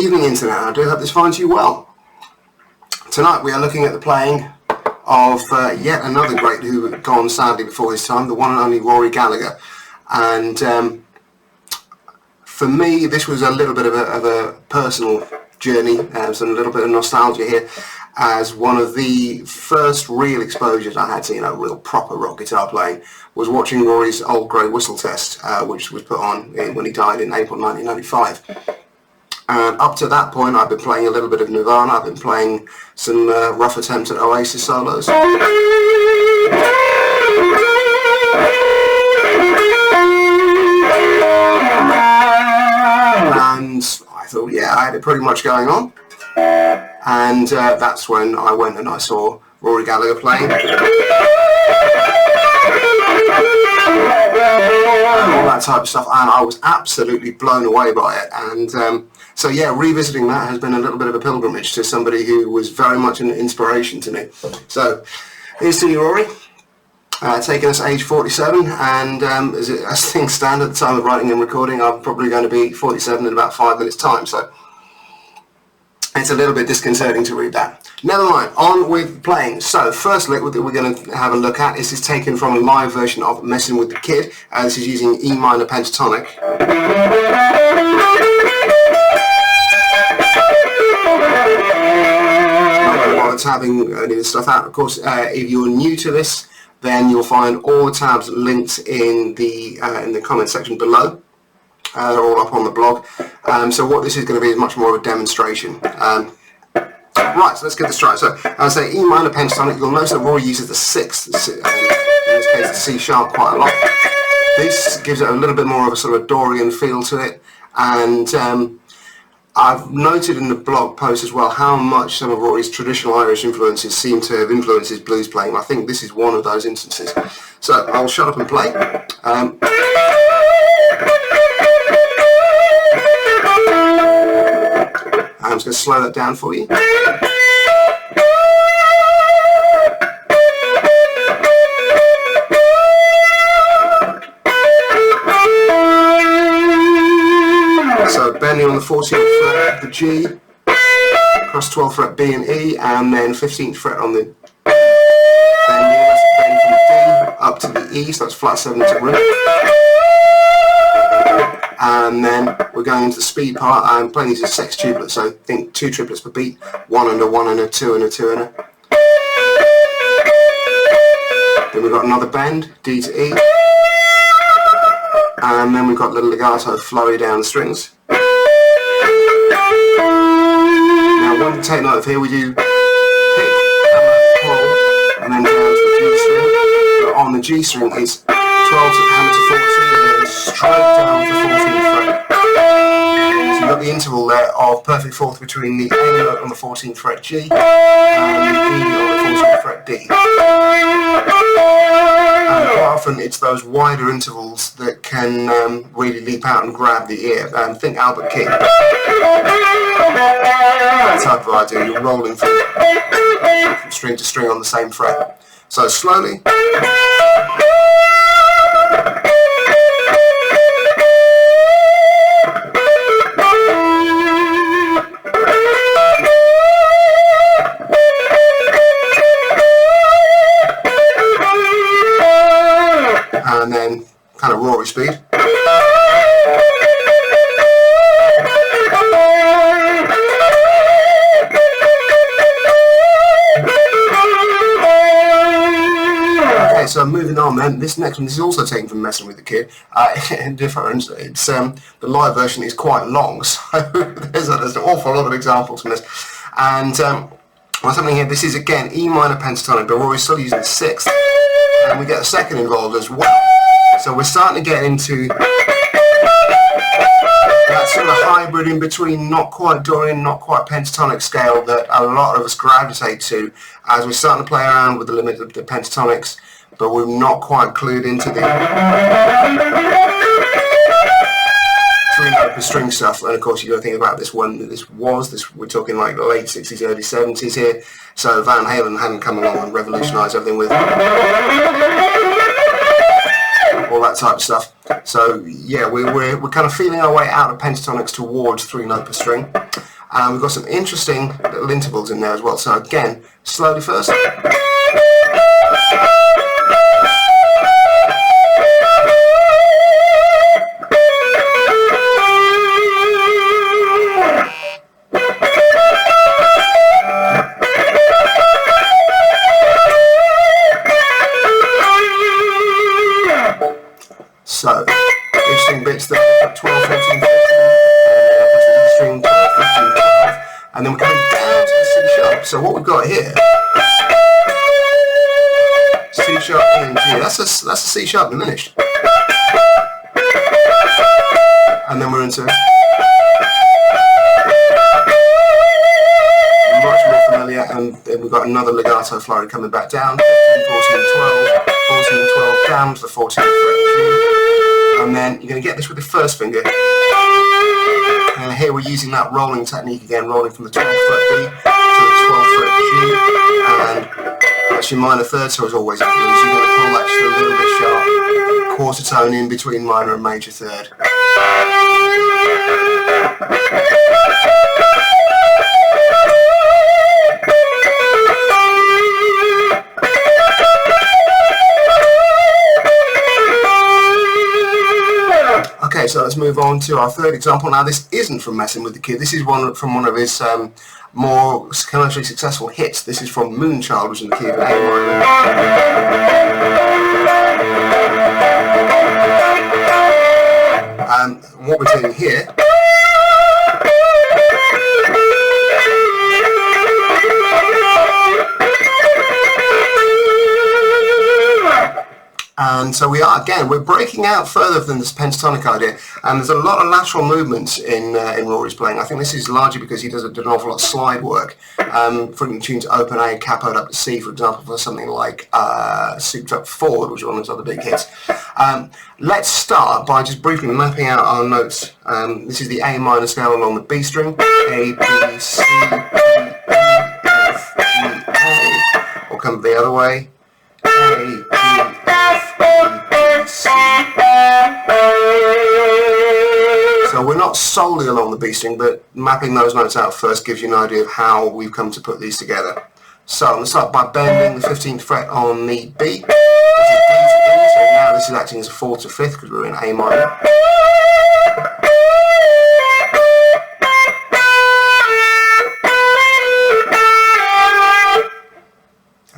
evening, Internet. I do hope this finds you well. Tonight we are looking at the playing of yet another great who had gone sadly before his time, the one and only Rory Gallagher. And for me, this was a little bit of a personal journey, so a little bit of nostalgia here, as one of the first real exposures I had to, real proper rock guitar playing was watching Rory's Old Grey Whistle Test, which was put on when he died in April 1995. And up to that point, I've been playing a little bit of Nirvana. I've been playing some rough attempts at Oasis solos. And I thought, yeah, I had it pretty much going on. And that's when I went and I saw Rory Gallagher playing. And all that type of stuff, and I was absolutely blown away by it. And so yeah, revisiting that has been a little bit of a pilgrimage to somebody who was very much an inspiration to me. So here's to you, Rory, taking us age 47, and as things stand at the time of writing and recording, I'm probably going to be 47 in about 5 minutes time, so it's a little bit disconcerting to read that. Never mind, on with playing. So first lick that we're going to have a look at is taken from a live version of Messing with the Kid. This is using E minor pentatonic. While it's having any of this stuff out, of course, if you're new to this, then you'll find all the tabs linked in the comment section below. They're all up on the blog. So what this is going to be is much more of a demonstration. Right, so let's get this right. So I say E minor pentatonic. You'll notice that Rory uses the sixth, in this case the C sharp, quite a lot. This gives it a little bit more of a sort of Dorian feel to it, and I've noted in the blog post as well how much some of Rory's traditional Irish influences seem to have influenced his blues playing. I think this is one of those instances. So I'll shut up and play. I'm just going to slow that down for you. So bending on the 14th fret, the G, across 12th fret B and E, and then 15th fret on the bend from the D up to the E, so that's flat 7 to root. And then we're going into the speed part. I'm playing these as sextuplets, so think 2 triplets per beat, 1 and a 1 and a 2 and a 2 and a. Then we've got another bend, D to E. And then we've got a little legato flowy down the strings. Now one to take note of here, we do pick, hammer, pull, and then down to the G string. But on the G string it's 12 to hammer to 14 and then straight down to 14th fret. So you've got the interval there of perfect fourth between the A note on the 14th fret G and the E on the 14th fret D. And quite often it's those wider intervals that can really leap out and grab the ear. Think Albert King. That's type of idea. You're rolling from string to string on the same fret. So slowly. And then kind of Rory speed. Okay, so moving on then, this next one, this is also taken from Messing with the Kid. Different, it's the live version is quite long, so there's an awful lot of examples from this. And what's happening here, this is again E minor pentatonic, but Rory's still using the sixth. And we get a second involved as well. So we're starting to get into that sort of hybrid in between not quite Dorian, not quite pentatonic scale that a lot of us gravitate to as we're starting to play around with the limit of the pentatonics, but we're not quite clued into the 3-note per string stuff. And of course you've got to think about this one, we're talking like the late 60s, early 70s here, so Van Halen hadn't come along and revolutionised everything with all that type of stuff. So yeah, we're kind of feeling our way out of pentatonics towards 3-note per string. We've got some interesting little intervals in there as well. So again, slowly first. So, interesting bits there, 12, 14, 15, and string 12, 15, 12, and then we're coming down to the C sharp. So what we've got here, C sharp, E and G, that's a C sharp diminished. And then we're into much more familiar, and then we've got another legato flurry coming back down, 15, 14, 12, 14, 12, down to the 14th fret G. And then you're going to get this with the first finger. And here we're using that rolling technique again, rolling from the 12th fret B to the 12th fret G. And that's your minor third, so as always, you're going to pull that just a little bit sharp. Quarter tone in between minor and major third. Okay, so let's move on to our third example. Now, this isn't from Messing with the Kid. This is from one of his more commercially successful hits. This is from Moonchild, which is in the key of A minor. And what we're doing here and so we're breaking out further than this pentatonic idea, and there's a lot of lateral movements in Rory's playing. I think this is largely because he does an awful lot of slide work, from tunes open A, capoed up to C, for example, for something like Souped Up Forward, which is one of his other big hits. Let's start by just briefly mapping out our notes. This is the A minor scale along the B string, A, B, C, D, E, F, G, A. We'll come the other way, A, G, F, E, B, C. So we're not solely along the B string, but mapping those notes out first gives you an idea of how we've come to put these together. So I'm going to start by bending the 15th fret on the B, which is D to E, so now this is acting as a 4th to 5th because we're in A minor.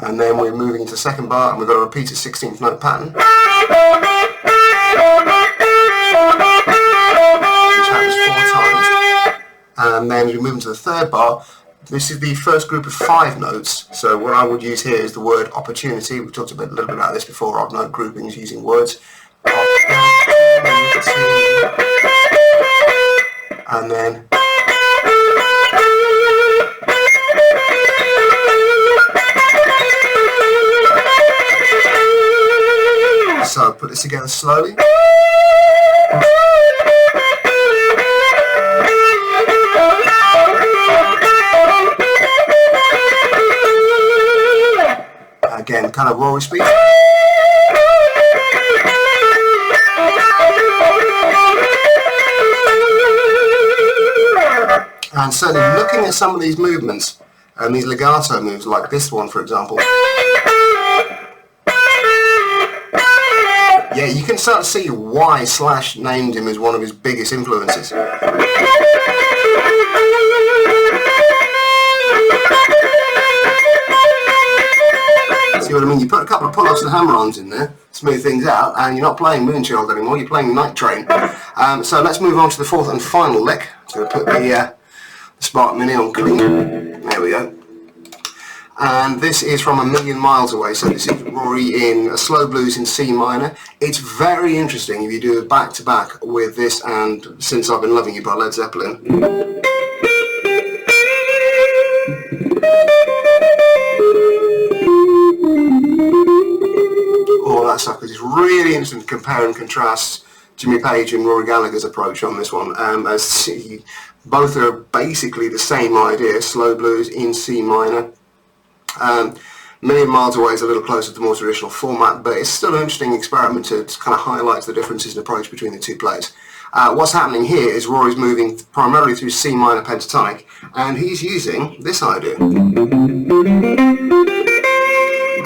And then we're moving into the second bar, and we've got to repeat a 16th note pattern, which happens 4 times. And then we move into the third bar. This is the first group of 5 notes. So what I would use here is the word opportunity. We've talked a little bit about this before, odd note groupings using words. And then so put this together slowly. Again, kind of Rory speed. And certainly looking at some of these movements, and these legato moves, like this one, for example. Yeah, you can start to see why Slash named him as one of his biggest influences. See what I mean? You put a couple of pull-ups and hammer-ons in there, smooth things out, and you're not playing Moonchild anymore, you're playing Night Train. So let's move on to the fourth and final lick. So put the Spark Mini on clean. There we go. And this is from A Million Miles Away, so this is Rory in a slow blues in C minor. It's very interesting if you do a back-to-back with this and Since I've Been Loving You by Led Zeppelin. All that stuff, because it's really interesting to compare and contrast Jimmy Page and Rory Gallagher's approach on this one, as both are basically the same idea, slow blues in C minor. Million Miles Away is a little closer to the more traditional format, but it's still an interesting experiment to kind of highlight the differences in approach between the two players. What's happening here is Rory's moving primarily through C minor pentatonic, and he's using this idea.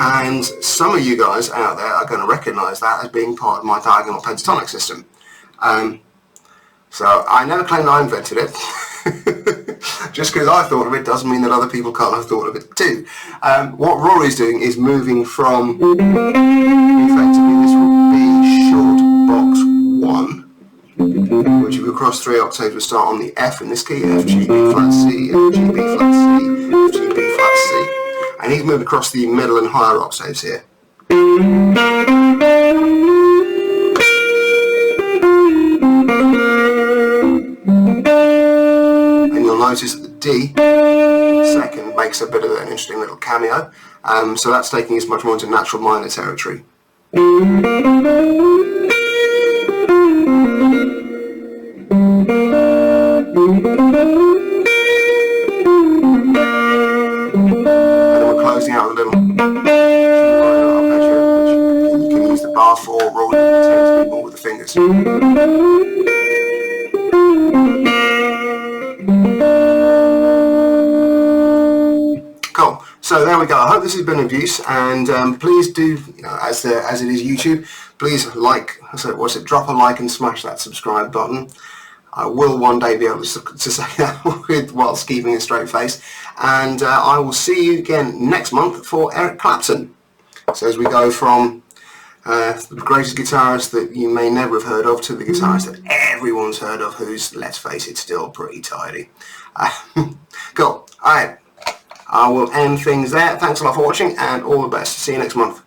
And some of you guys out there are going to recognise that as being part of my diagonal pentatonic system. So I never claimed I invented it. Just because I thought of it doesn't mean that other people can't have thought of it too. What Rory's doing is moving from, effectively this would be short box 1, which if we cross 3 octaves would start on the F in this key, F, G, B flat, C, F, G, B flat, C, F, G, B flat, C. And he's moving across the middle and higher octaves here. And you'll notice that the D second makes a bit of an interesting little cameo. So that's taking us much more into natural minor territory. Closing out a little arpeggio, which you can use the bar for, or tends to be more with the fingers. Cool. So there we go. I hope this has been of use, and please do, you know, as it is YouTube, please drop a like and smash that subscribe button. I will one day be able to say that whilst keeping a straight face. And I will see you again next month for Eric Clapton. So as we go from the greatest guitarist that you may never have heard of to the guitarist that everyone's heard of, who's, let's face it, still pretty tidy. Cool. Alright. I will end things there. Thanks a lot for watching, and all the best. See you next month.